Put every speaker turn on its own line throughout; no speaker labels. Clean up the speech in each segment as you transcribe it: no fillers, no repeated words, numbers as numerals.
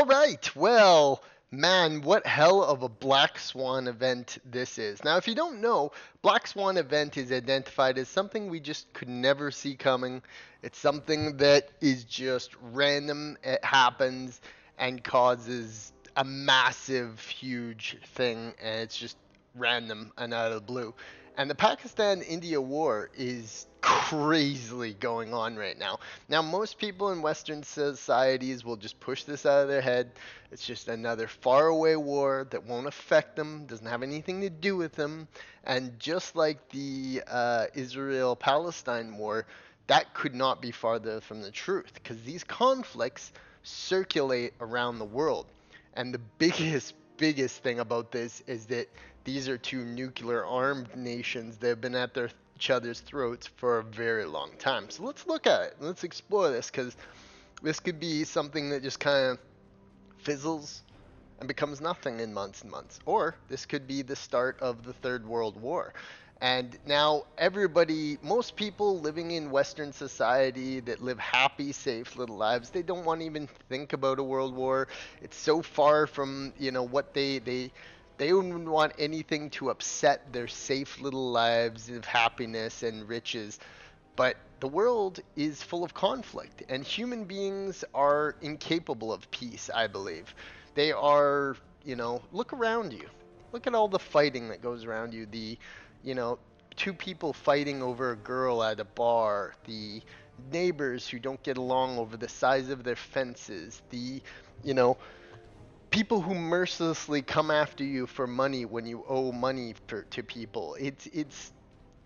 All right. Well, man, what hell of a black swan event this is. Now, if you don't know, black swan event is identified as something we just could never see coming. It's something that is just random. It happens and causes a massive, huge thing, and it's just random and out of the blue. And the Pakistan-India war is crazily going on right now. Now, most people in Western societies will just push this out of their head. It's just another faraway war that won't affect them, doesn't have anything to do with them. And just like the Israel Palestine war, that could not be farther from the truth because these conflicts circulate around the world. And the biggest thing about this is that these are two nuclear armed nations that have been at each other's throats for a very long time. So let's look at it. Let's explore this because this could be something that just kind of fizzles and becomes nothing in months and months. Or this could be the start of the Third World War. And now everybody, most people living in Western society that live happy, safe little lives, they don't want to even think about a world war. It's so far from, what they wouldn't want anything to upset their safe little lives of happiness and riches. But the world is full of conflict, and human beings are incapable of peace, I believe. They are, look around you. Look at all the fighting that goes around you. You know, two people fighting over a girl at a bar, the neighbors who don't get along over the size of their fences, you know, people who mercilessly come after you for money when you owe money to people. It's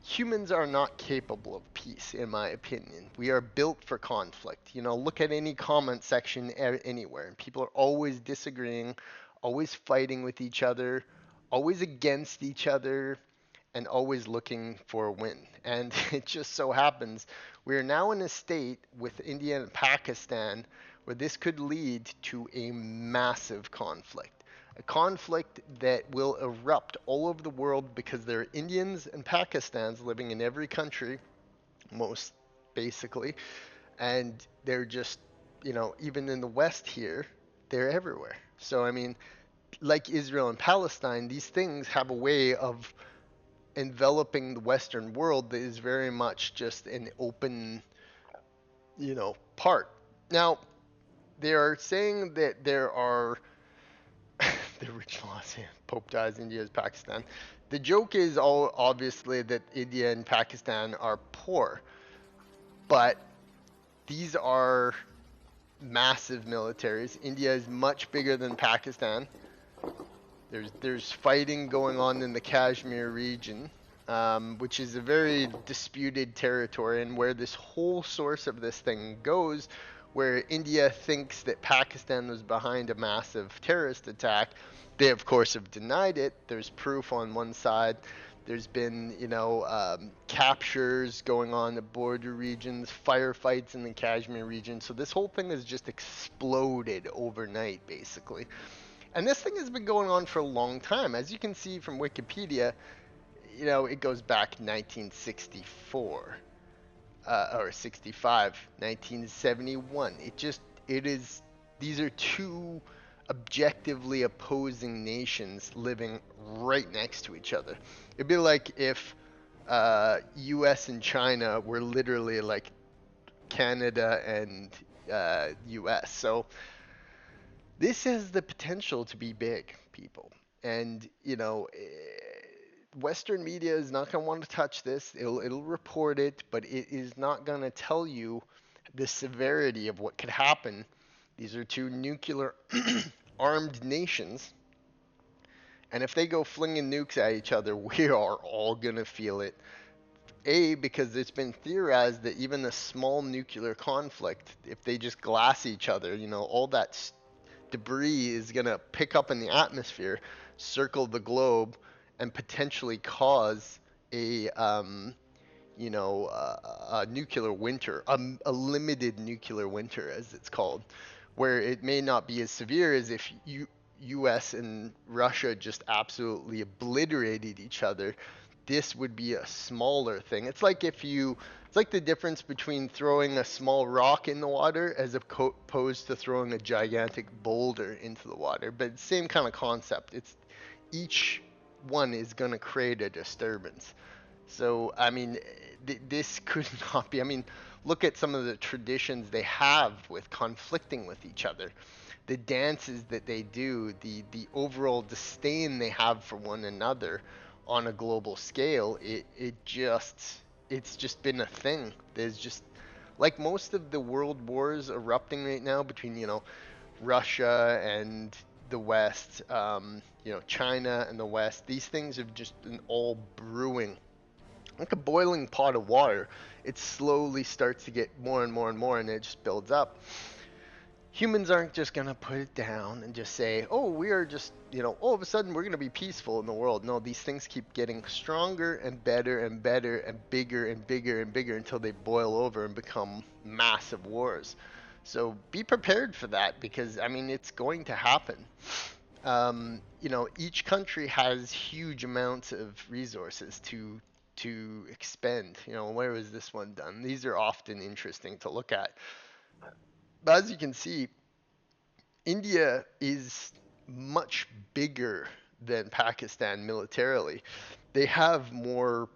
humans are not capable of peace, in my opinion. We are built for conflict. Look at any comment section anywhere, and people are always disagreeing, always fighting with each other, always against each other, and always looking for a win. And it just so happens we are now in a state with India and Pakistan where this could lead to a massive conflict. A conflict that will erupt all over the world because there are Indians and Pakistans living in every country, most basically, and they're just, even in the West here, they're everywhere. So, I mean, like Israel and Palestine, these things have a way of enveloping the Western world that is very much just an open, part. Now, they are saying that there are the original Pope dies, India is Pakistan. The joke is all obviously that India and Pakistan are poor, but these are massive militaries. India is much bigger than Pakistan. There's fighting going on in the Kashmir region, which is a very disputed territory, and where this whole source of this thing goes, where India thinks that Pakistan was behind a massive terrorist attack. They, of course, have denied it. There's proof on one side. There's been, captures going on in the border regions, firefights in the Kashmir region. So this whole thing has just exploded overnight, basically. And this thing has been going on for a long time. As you can see from Wikipedia, it goes back 1964 or 65, 1971. These are two objectively opposing nations living right next to each other. It'd be like if U.S. and China were literally like Canada and U.S. So this has the potential to be big, people. And, Western media is not going to want to touch this. It'll report it, but it is not going to tell you the severity of what could happen. These are two nuclear armed nations, and if they go flinging nukes at each other, we are all going to feel it. Because it's been theorized that even a small nuclear conflict, if they just glass each other, all that debris is going to pick up in the atmosphere, circle the globe, and potentially cause a nuclear winter, a limited nuclear winter, as it's called, where it may not be as severe as if U.S. and Russia just absolutely obliterated each other. this would be a smaller thing. It's like the difference between throwing a small rock in the water as opposed to throwing a gigantic boulder into the water. But same kind of concept. It's each one is going to create a disturbance. So, I mean, this could not be. I mean, look at some of the traditions they have with conflicting with each other, the dances that they do, the overall disdain they have for one another on a global scale. It's just been a thing. There's just like most of the world wars erupting right now between Russia and the West, China and the West. These things have just been all brewing like a boiling pot of water. It slowly starts to get more and more and more, and it just builds up. Humans aren't just going to put it down and just say, oh, we are just, all of a sudden we're going to be peaceful in the world. No, these things keep getting stronger and better and better and bigger and bigger and bigger until they boil over and become massive wars. So be prepared for that because, I mean, it's going to happen. Each country has huge amounts of resources to expend. Where was this one done? These are often interesting to look at. But as you can see, India is much bigger than Pakistan militarily. They have more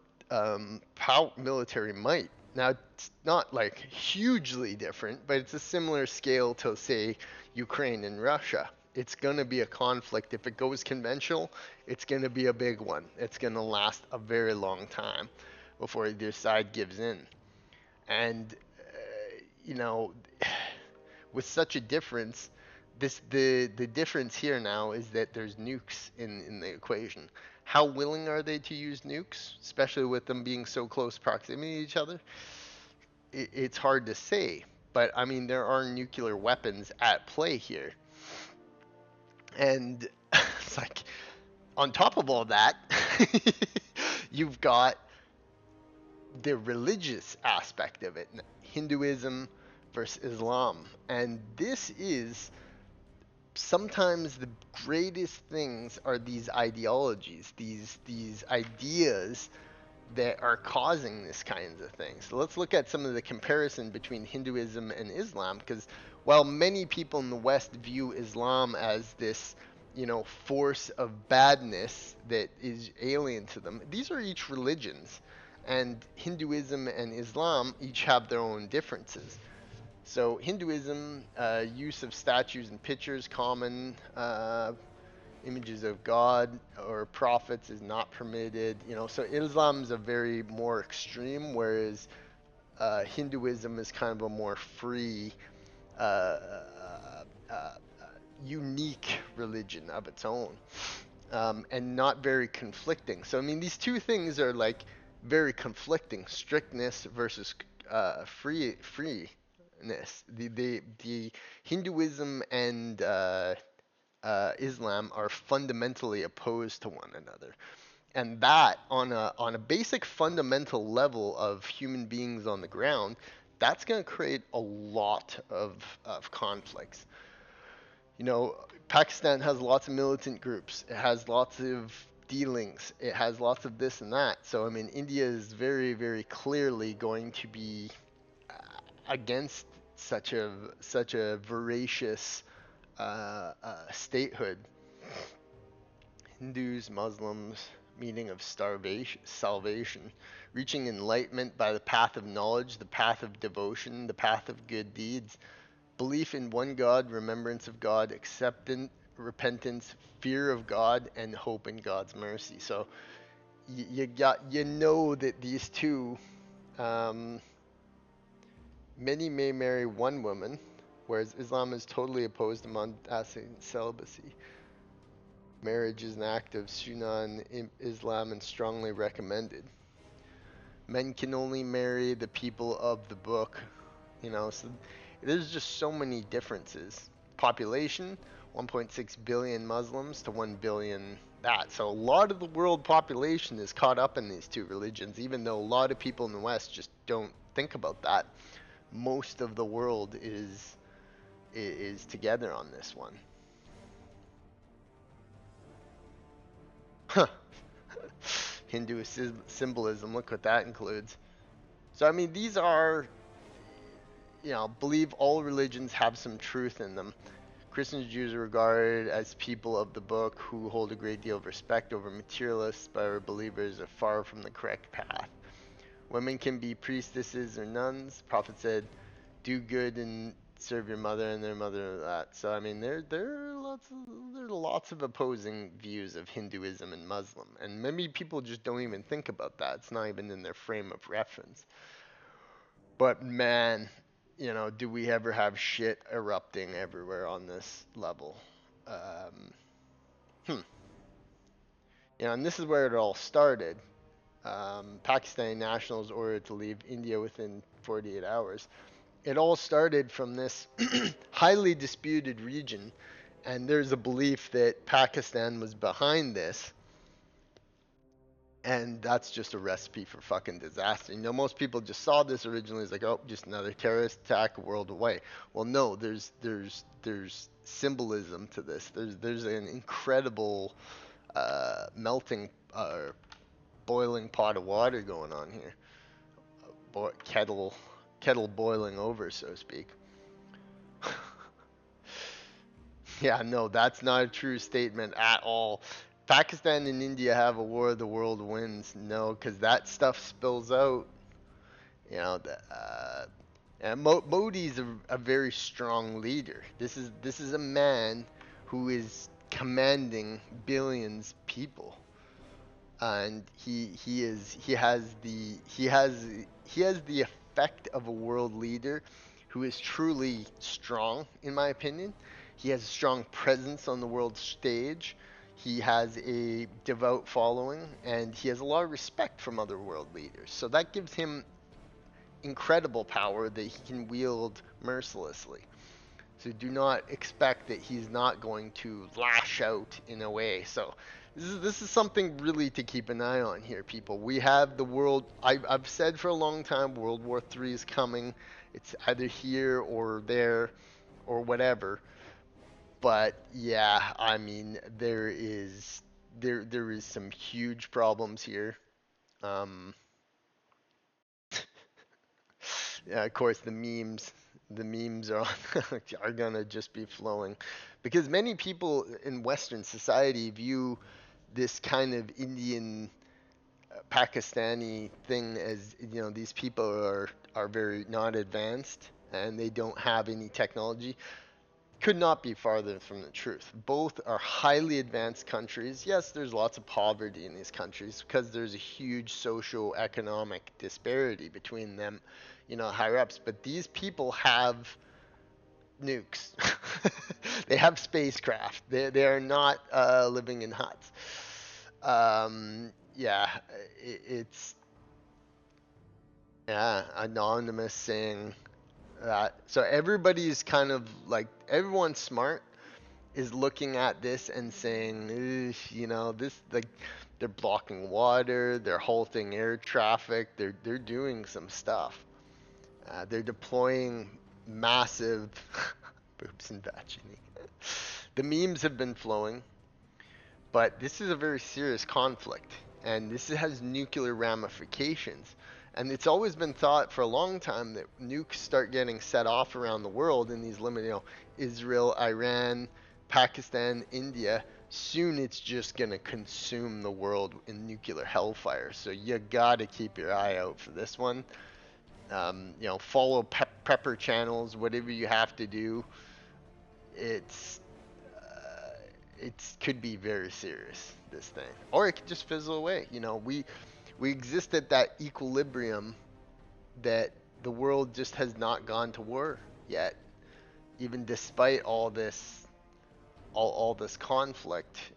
military might. Now, it's not like hugely different, but it's a similar scale to, say, Ukraine and Russia. It's going to be a conflict. If it goes conventional, it's going to be a big one. It's going to last a very long time before either side gives in. And, you know, with such a difference, the difference here now is that there's nukes in the equation. How willing are they to use nukes, especially with them being so close proximity to each other? It's hard to say, but I mean there are nuclear weapons at play here, and it's like on top of all that, you've got the religious aspect of it, Hinduism versus Islam, and this is sometimes the greatest things are these ideologies, these ideas that are causing this kinds of things. So let's look at some of the comparison between Hinduism and Islam, because while many people in the West view Islam as this, force of badness that is alien to them, these are each religions, and Hinduism and Islam each have their own differences. So Hinduism, use of statues and pictures, common images of God or prophets is not permitted. So Islam is a very more extreme, whereas Hinduism is kind of a more free, uh, uh, unique religion of its own, and not very conflicting. So I mean, these two things are like very conflicting: strictness versus freeness. The Hinduism and Islam are fundamentally opposed to one another, and that on a basic fundamental level of human beings on the ground, that's going to create a lot of conflicts. Pakistan has lots of militant groups. It has lots of dealings. It has lots of this and that. So I mean, India is very, very clearly going to be against such a voracious statehood. Hindus, Muslims, meaning of salvation, reaching enlightenment by the path of knowledge, the path of devotion, the path of good deeds, belief in one God, remembrance of God, acceptance, repentance, fear of God, and hope in God's mercy. So you know that these two, many may marry one woman, whereas Islam is totally opposed to monastic celibacy. Marriage is an act of sunnah in Islam and strongly recommended. Men can only marry the people of the book, so there's just so many differences. Population, 1.6 billion Muslims to 1 billion that. So a lot of the world population is caught up in these two religions, even though a lot of people in the West just don't think about that. Most of the world is together on this one. Huh. Hindu symbolism. Look what that includes. So I mean, these are, believe all religions have some truth in them. Christians and Jews are regarded as people of the book who hold a great deal of respect over materialists, but our believers are far from the correct path. Women can be priestesses or nuns. The prophet said, "Do good and serve your mother and their mother." That. So I mean, there are lots of opposing views of Hinduism and Muslim, and maybe people just don't even think about that. It's not even in their frame of reference. But man, do we ever have shit erupting everywhere on this level? Um, hmm. And this is where it all started. Pakistani nationals ordered to leave India within 48 hours. It all started from this highly disputed region, and there's a belief that Pakistan was behind this, and that's just a recipe for fucking disaster. Most people just saw this originally as like, oh, just another terrorist attack, a world away. Well, no, there's symbolism to this. There's an incredible melting, boiling pot of water going on here, kettle boiling over, so to speak. Yeah, no, that's not a true statement at all. Pakistan and India have a war of the world wins. No, because that stuff spills out. You know, and Modi's a very strong leader. This is a man who is commanding billions people, and he has the effect of a world leader who is truly strong, in my opinion. He has a strong presence on the world stage. He has a devout following, and he has a lot of respect from other world leaders. So that gives him incredible power that he can wield mercilessly. So do not expect that he's not going to lash out in a way. So this is something really to keep an eye on here, people. We have the world. I've said for a long time, World War III is coming. It's either here or there, or whatever. But yeah, I mean, there is some huge problems here. Um, Yeah, of course, the memes are are gonna just be flowing, because many people in Western society view this kind of Indian Pakistani thing as, these people are very not advanced and they don't have any technology. Could not be farther from the truth. Both are highly advanced countries. Yes, there's lots of poverty in these countries because there's a huge socio-economic disparity between them, higher ups. But these people have nukes. They have spacecraft. They are not living in huts. Yeah, it's yeah, anonymous saying that. So everybody's kind of like, everyone's smart is looking at this and saying, this, like, they're blocking water, they're halting air traffic, they're doing some stuff. They're deploying massive boobs and vaginae. The memes have been flowing, but this is a very serious conflict, and this has nuclear ramifications. And it's always been thought for a long time that nukes start getting set off around the world in these limited, Israel, Iran, Pakistan, India. Soon it's just going to consume the world in nuclear hellfire. So you got to keep your eye out for this one. Follow pepper channels, whatever you have to do. It's it could be very serious, this thing, or it could just fizzle away. We exist at that equilibrium that the world just has not gone to war yet, even despite all this conflict.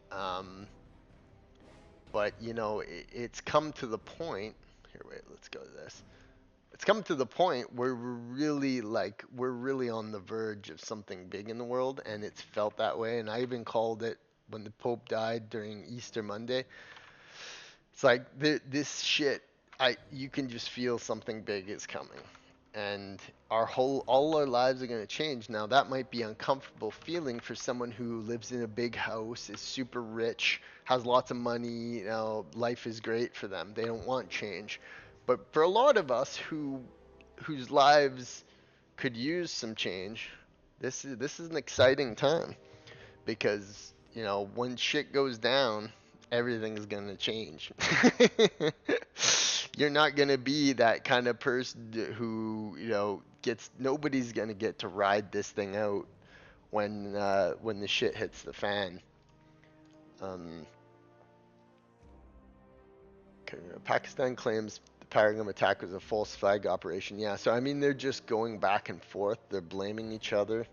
But it's come to the point. Here, wait, let's go to this. It's come to the point where we're really on the verge of something big in the world, and it's felt that way. And I even called it when the Pope died during Easter Monday. It's like this shit. You can just feel something big is coming, and all our lives are going to change. Now that might be uncomfortable feeling for someone who lives in a big house, is super rich, has lots of money, life is great for them. They don't want change. But for a lot of us whose lives could use some change, this is an exciting time because, when shit goes down, everything's going to change. You're not going to be that kind of person who, nobody's going to get to ride this thing out when the shit hits the fan. Um, Pakistan claims the Paragon attack was a false flag operation. Yeah, so I mean, they're just going back and forth. They're blaming each other.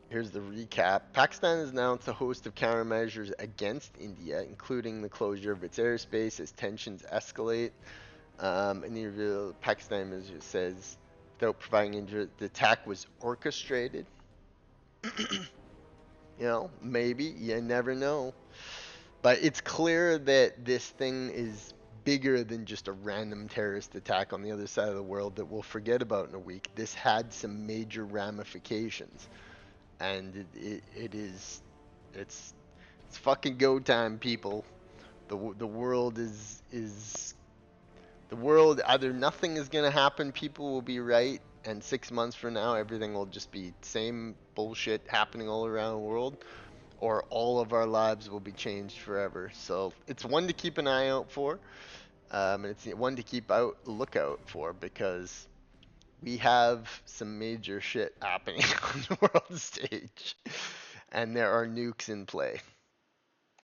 Here's the recap. Pakistan has announced a host of countermeasures against India, including the closure of its airspace as tensions escalate. In the reveal, Pakistan says, without providing injury, the attack was orchestrated. Maybe. You never know. But it's clear that this thing is bigger than just a random terrorist attack on the other side of the world that we'll forget about in a week. This had some major ramifications. And it's fucking go time, people. The world is the world. Either nothing is gonna happen, people will be right, and 6 months from now everything will just be same bullshit happening all around the world, or all of our lives will be changed forever. So it's one to keep an eye out for, and it's one to keep out lookout for because we have some major shit happening on the world stage, and there are nukes in play.